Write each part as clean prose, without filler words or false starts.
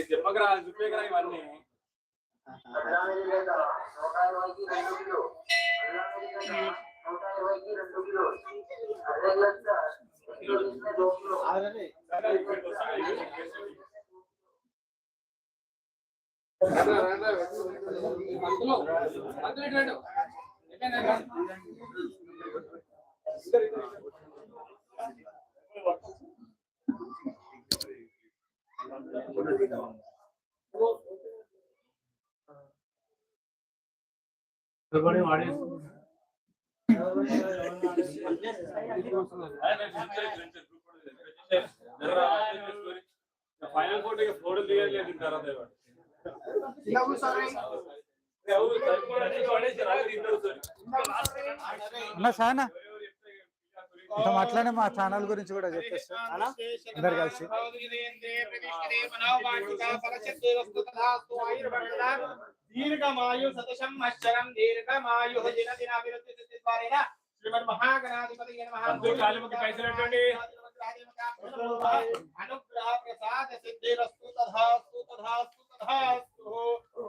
చెప్పకరా చూపేకరా ఇవన్నీ final photo దిగలేదు తర్వాత సానా ఇంత మాట్లాడే మా ఛానల్ గురించి కూడా చెప్పేస్తా అందరు కలిసి దీర్ఘమాయు సతశం మశ్చరం దీర్ఘమాయు దిన దినాభివృద్ధి సిద్ధిద్వారేణ శ్రీమన్మహాగణాధిపతి నమః పైసలు అనుగ్రహ ప్రసాద సిద్ధిరస్తు తథాస్తు తథాస్తు తథాస్తు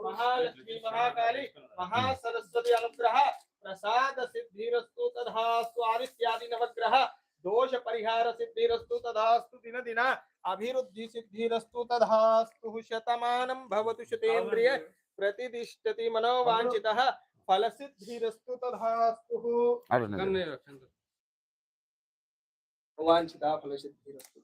महालक्ष्मी महाकाली महासरस्वती अनुग्रह प्रसाद सिद्धिरस्तु तथास्तु आदित्यादि नवग्रह दोष परिहार सिद्धिरस्तु तथास्तु दिन दिन अभिवृद्धि सिद्धिरस्तु तथास्तु शतमानं भवतु शतेन्द्रिय प्रतिष्ठति मनोवांछितः फल सिद्धिरस्तु तथास्तु वांछितः फल सिद्धिरस्तु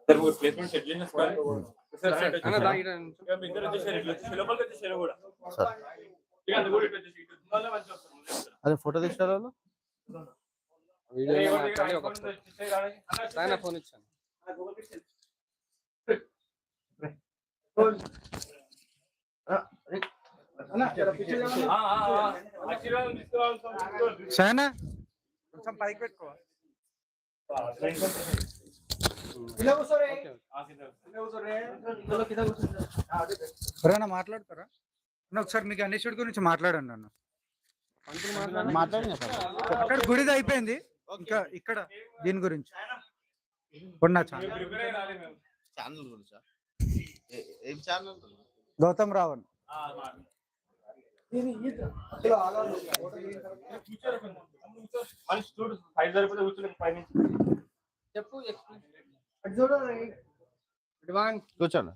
सर वो प्लेसमेंट सेट लेना सर అన్న దాగిరా మీ ఇద్దరు వచ్చేసారు ఇట్లా లోపలికి వచ్చేసారు కూడా సర్ ఇక అది కూడా వచ్చేసి ఇటు మళ్ళీ మంచి వస్తుంది అదే ఫోటో తీస్తారా వాళ్ళు వీడియో మాట్లాడి ఒక సానా ఫోన్ ఇచ్చాను సానా కొంచెం పైకి పెట్టుకో ఎవరైనా మాట్లాడతారా ఒకసారి మీకు అన్వేషణ గురించి మాట్లాడండి అన్న అక్కడ గుడిది అయిపోయింది ఇంకా ఇక్కడ దీని గురించి గౌతమ్ రావణ్ చెప్పు కూర్చోండి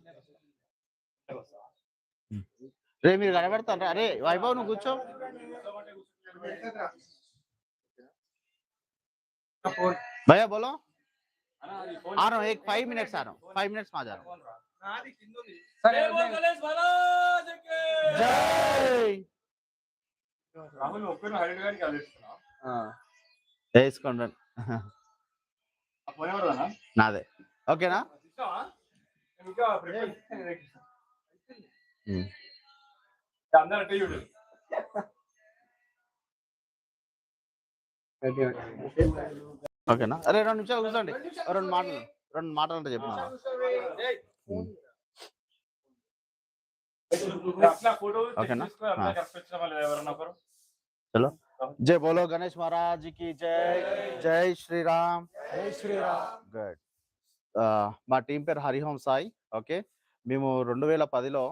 రే మీరు కనబడతారా అరే వైభవ్ నువ్వు కూర్చో भैया बोलो आ रहा हूँ एक 5 मिनट्स आ रहा हूँ 5 मिनट्स में आ जा रहा हूँ వేసుకోండి నాదే ఓకేనా ఓకేనా అరే 2 నిమిషాలు కూర్చోండి 2 మాటలు అంటే చెప్పిన ఓకేనా చలో जय बोलो गणेश महाराज की जय जय श्री राम गुड మా టీం పేరు హరిహోం సాయి ఓకే మేము 2010లో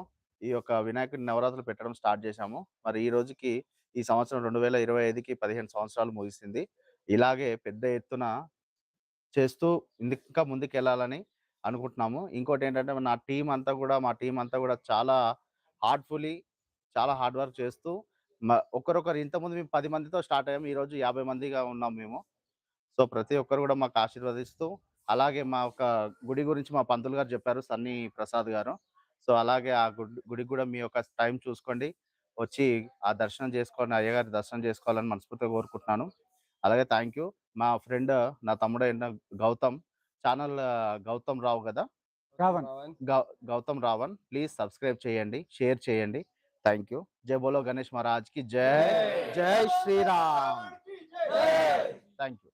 ఈ యొక్క వినాయకుడి నవరాత్రులు పెట్టడం స్టార్ట్ చేశాము మరి ఈ రోజుకి ఈ సంవత్సరం 2025కి 15 సంవత్సరాలు ముగిసింది ఇలాగే పెద్ద ఎత్తున చేస్తూ ఇంకా ముందుకు వెళ్ళాలని అనుకుంటున్నాము ఇంకోటి ఏంటంటే మా టీం అంతా కూడా చాలా హార్డ్ఫుల్లీ చాలా హార్డ్ వర్క్ చేస్తూ ఒక్కరొకరు ఇంతకుముందు మేము 10 మందితో స్టార్ట్ అయ్యాము ఈ రోజు 50 మందిగా ఉన్నాం మేము సో ప్రతి ఒక్కరు కూడా మాకు ఆశీర్వదిస్తూ అలాగే మా ఒక గుడి గురించి మా పంతులు గారు చెప్పారు సన్నీ ప్రసాద్ గారు సో అలాగే ఆ గుడికి కూడా మీ యొక్క టైం చూసుకోండి వచ్చి ఆ దర్శనం చేసుకోండి అయ్యగారి దర్శనం చేసుకోవాలని మనస్ఫూర్తిగా కోరుకుంటున్నాను అలాగే థ్యాంక్ యూ మా ఫ్రెండ్ నా తమ్ముడు గౌతమ్ ఛానల్ గౌతమ్ రావు కదా గౌతమ్ రావణ్ ప్లీజ్ సబ్స్క్రైబ్ చేయండి షేర్ చేయండి థ్యాంక్ యూ జై బోలో గణేష్ మహారాజ్ కి జై జై శ్రీరామ్ థ్యాంక్ యూ